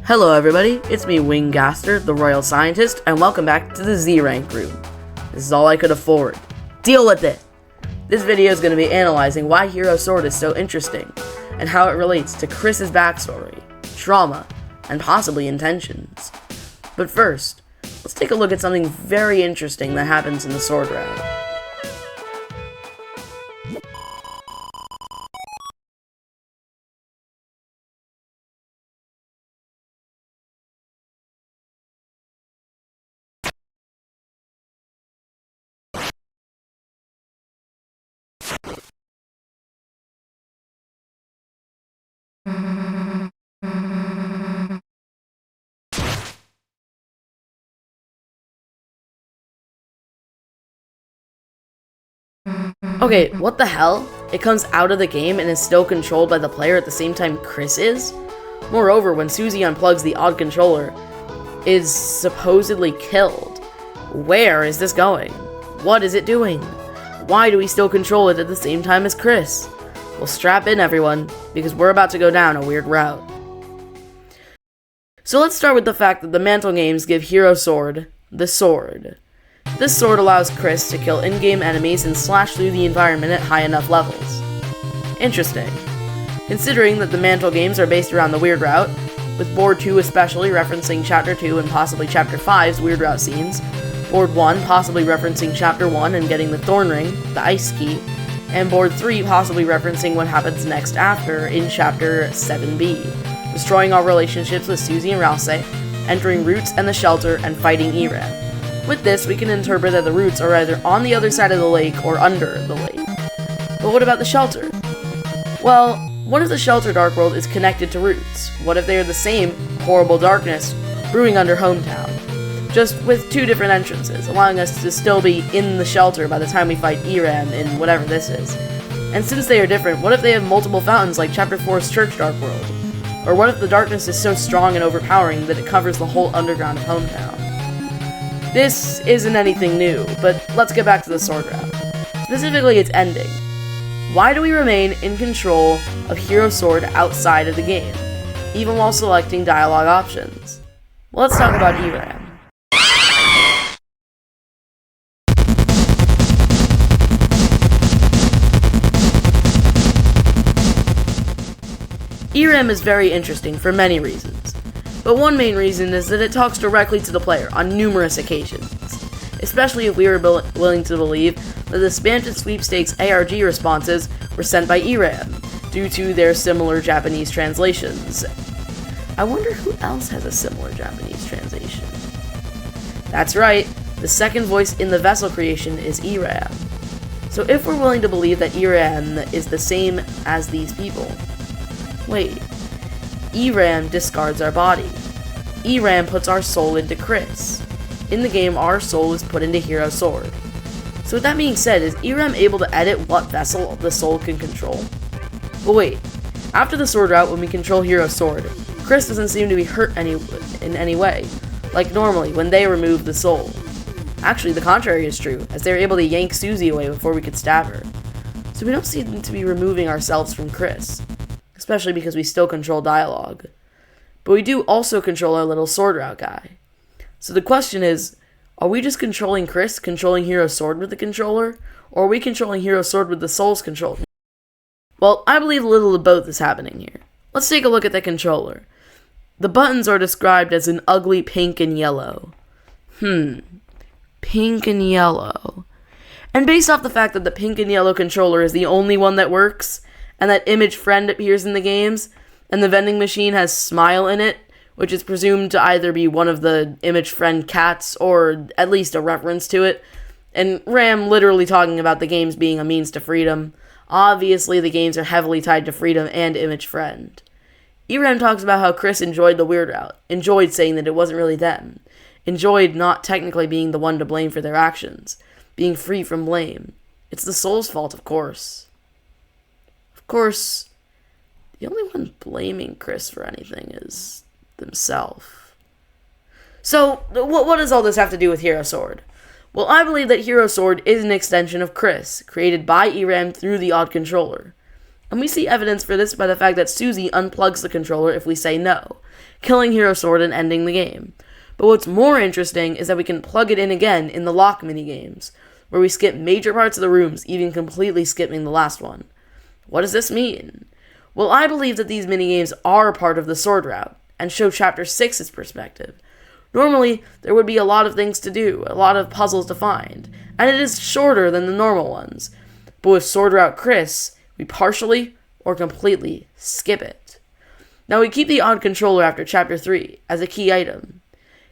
Hello everybody, it's me Winggaster, the Royal Scientist, and welcome back to the Z-Rank room. This is all I could afford. Deal with it! This video is going to be analyzing why Hero Sword is so interesting, and how it relates to Kris's backstory, trauma, and possibly intentions. But first, let's take a look at something very interesting that happens in the Sword Round. Okay, what the hell? It comes out of the game and is still controlled by the player at the same time Kris is? Moreover, when Susie unplugs the odd controller, is supposedly killed. Where is this going? What is it doing? Why do we still control it at the same time as Kris? Well, strap in everyone, because we're about to go down a weird route. So let's start with the fact that the Mantle games give Hero Sword the sword. This sword allows Kris to kill in-game enemies and slash through the environment at high enough levels. Interesting. Considering that the Mantle games are based around the Weird Route, with Board 2 especially referencing Chapter 2 and possibly Chapter 5's Weird Route scenes, Board 1 possibly referencing Chapter 1 and getting the Thorn Ring, the Ice Key, and Board 3 possibly referencing what happens next after in Chapter 7b, destroying all relationships with Susie and Rouse, entering Roots and the Shelter, and fighting ERAM. With this, we can interpret that the Roots are either on the other side of the lake or under the lake. But what about the Shelter? Well, what if the Shelter Dark World is connected to Roots? What if they are the same horrible darkness brewing under Hometown? Just with two different entrances, allowing us to still be in the Shelter by the time we fight ERAM in whatever this is. And since they are different, what if they have multiple fountains like Chapter 4's Church Dark World? Or what if the darkness is so strong and overpowering that it covers the whole underground of Hometown? This isn't anything new, but let's get back to the Sword Route. Specifically, its ending. Why do we remain in control of Hero Sword outside of the game, even while selecting dialogue options? Well, let's talk about ERAM. ERAM is very interesting for many reasons. But one main reason is that it talks directly to the player on numerous occasions, especially if we were willing to believe that the Spam to Sweepstakes ARG responses were sent by ERAM, due to their similar Japanese translations. I wonder who else has a similar Japanese translation. That's right, the second voice in the vessel creation is ERAM. So if we're willing to believe that ERAM is the same as these people, wait, ERAM discards our body. ERAM puts our soul into Kris. In the game, our soul is put into Hero Sword. So with that being said, is ERAM able to edit what vessel the soul can control? But wait, after the Sword Route, when we control Hero Sword, Kris doesn't seem to be hurt in any way, like normally when they remove the soul. Actually, the contrary is true, as they were able to yank Susie away before we could stab her. So we don't seem to be removing ourselves from Kris, especially because we still control dialogue. But we do also control our little Sword Route guy. So the question is, are we just controlling Kris, controlling Hero Sword with the controller, or are we controlling Hero Sword with the soul's control? Well, I believe a little of both is happening here. Let's take a look at the controller. The buttons are described as an ugly pink and yellow. Pink and yellow. And based off the fact that the pink and yellow controller is the only one that works, and that image friend appears in the games, and the vending machine has Smile in it, which is presumed to either be one of the image friend cats, or at least a reference to it, and RAM literally talking about the games being a means to freedom. Obviously, the games are heavily tied to freedom and image friend. ERAM talks about how Kris enjoyed the Weird Route, enjoyed saying that it wasn't really them, enjoyed not technically being the one to blame for their actions, being free from blame. It's the soul's fault, of course. Of course, the only one blaming Kris for anything is themselves. So, what does all this have to do with Hero Sword? Well, I believe that Hero Sword is an extension of Kris, created by ERAM through the odd controller. And we see evidence for this by the fact that Susie unplugs the controller if we say no, killing Hero Sword and ending the game. But what's more interesting is that we can plug it in again in the lock minigames, where we skip major parts of the rooms, even completely skipping the last one. What does this mean? Well, I believe that these minigames are part of the sword route, and show Chapter 6's perspective. Normally, there would be a lot of things to do, a lot of puzzles to find, and it is shorter than the normal ones. But with Sword Route Kris, we partially or completely skip it. Now we keep the odd controller after Chapter 3 as a key item.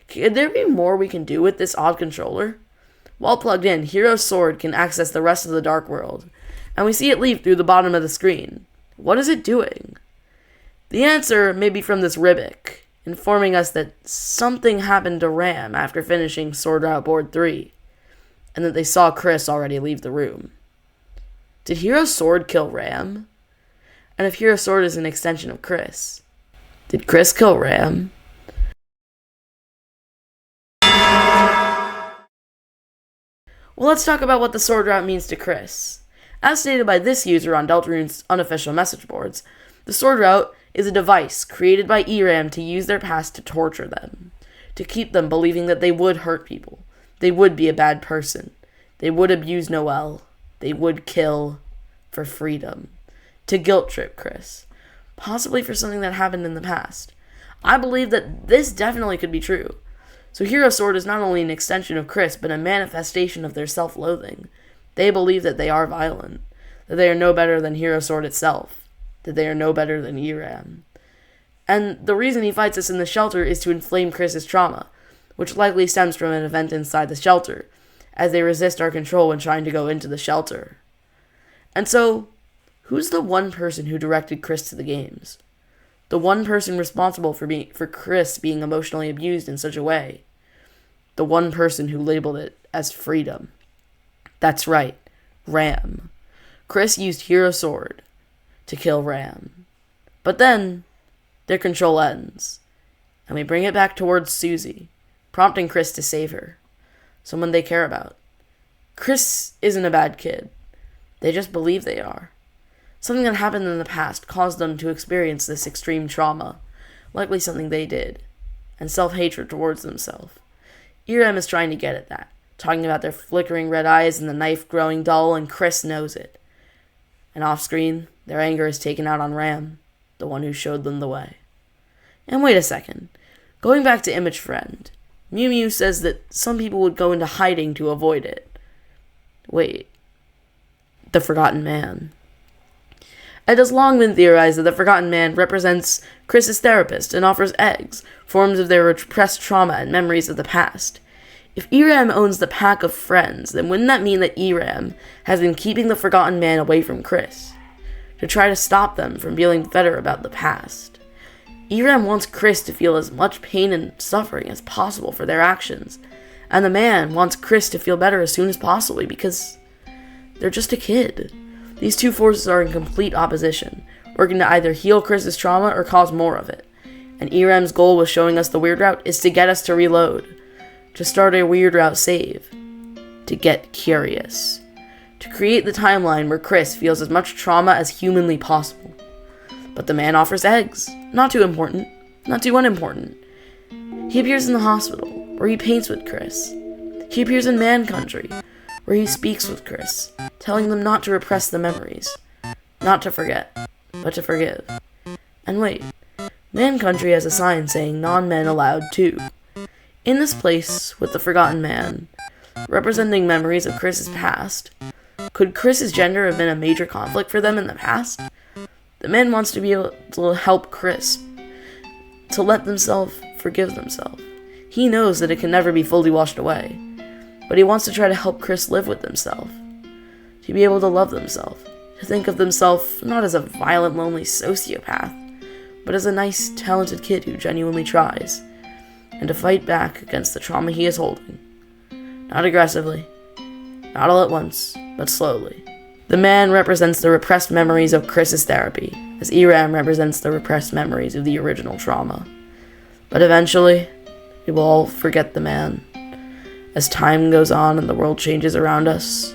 Could there be more we can do with this odd controller? While plugged in, Hero's sword can access the rest of the Dark World, and we see it leave through the bottom of the screen. What is it doing? The answer may be from this Ribic, informing us that something happened to Ram after finishing Sword Route Board 3, and that they saw Kris already leave the room. Did Hero's sword kill Ram? And if Hero's sword is an extension of Kris, did Kris kill Ram? Well, let's talk about what the sword route means to Kris. As stated by this user on Deltarune's unofficial message boards, the sword route is a device created by ERAM to use their past to torture them, to keep them believing that they would hurt people, they would be a bad person, they would abuse Noelle, they would kill for freedom, to guilt trip Kris, possibly for something that happened in the past. I believe that this definitely could be true. So Hero's sword is not only an extension of Kris, but a manifestation of their self-loathing. They believe that they are violent, that they are no better than Hero's sword itself, that they are no better than ERAM. And the reason he fights us in the shelter is to inflame Kris's trauma, which likely stems from an event inside the shelter, as they resist our control when trying to go into the shelter. And so, who's the one person who directed Kris to the games? The one person responsible for Kris being emotionally abused in such a way. The one person who labeled it as freedom. That's right, Ram. Kris used Hero's sword to kill Ram. But then, their control ends, and we bring it back towards Susie, prompting Kris to save her, someone they care about. Kris isn't a bad kid. They just believe they are. Something that happened in the past caused them to experience this extreme trauma, likely something they did, and self-hatred towards themselves. ERAM is trying to get at that, talking about their flickering red eyes and the knife growing dull, and Kris knows it. And off-screen, their anger is taken out on Ram, the one who showed them the way. And wait a second. Going back to Image Friend, Mew Mew says that some people would go into hiding to avoid it. Wait. The Forgotten Man. It has long been theorized that the Forgotten Man represents Kris's therapist and offers eggs, forms of their repressed trauma and memories of the past. If ERAM owns the pack of friends, then wouldn't that mean that ERAM has been keeping the Forgotten Man away from Kris, to try to stop them from feeling better about the past? ERAM wants Kris to feel as much pain and suffering as possible for their actions, and the man wants Kris to feel better as soon as possible because they're just a kid. These two forces are in complete opposition, working to either heal Kris's trauma or cause more of it. And ERAM's goal with showing us the weird route is to get us to reload, to start a weird route save, to get curious, to create the timeline where Kris feels as much trauma as humanly possible. But the man offers eggs, not too important, not too unimportant. He appears in the hospital, where he paints with Kris. He appears in Man Country, where he speaks with Kris, telling them not to repress the memories, not to forget, but to forgive. And wait, Man Country has a sign saying non-men allowed too. In this place, with the Forgotten Man, representing memories of Kris's past, could Kris's gender have been a major conflict for them in the past? The man wants to be able to help Kris, to let themselves forgive themselves. He knows that it can never be fully washed away, but he wants to try to help Kris live with themselves, to be able to love themselves, to think of themselves not as a violent, lonely sociopath, but as a nice, talented kid who genuinely tries, and to fight back against the trauma he is holding. Not aggressively, not all at once, but slowly. The man represents the repressed memories of Kris's therapy, as ERAM represents the repressed memories of the original trauma. But eventually, we will all forget the man, as time goes on and the world changes around us.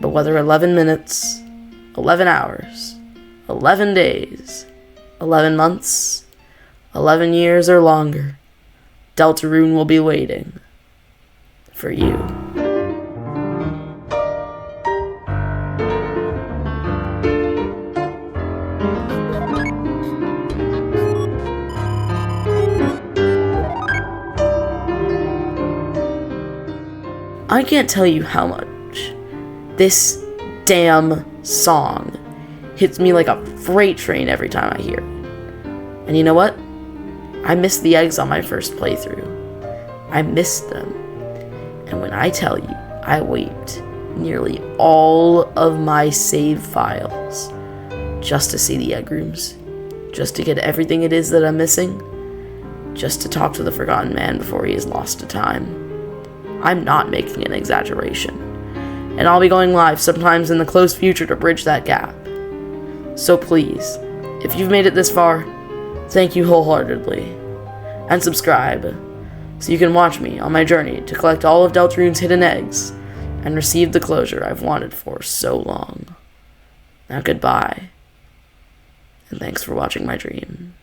But whether 11 minutes, 11 hours, 11 days, 11 months, 11 years or longer, Deltarune will be waiting for you. I can't tell you how much this damn song hits me like a freight train every time I hear it. And you know what? I missed the eggs on my first playthrough. I missed them. And when I tell you, I wiped nearly all of my save files just to see the egg rooms, just to get everything it is that I'm missing, just to talk to the Forgotten Man before he is lost to time. I'm not making an exaggeration, and I'll be going live sometimes in the close future to bridge that gap. So please, if you've made it this far, thank you wholeheartedly, and subscribe so you can watch me on my journey to collect all of Deltarune's hidden eggs and receive the closure I've wanted for so long. Now goodbye, and thanks for watching my dream.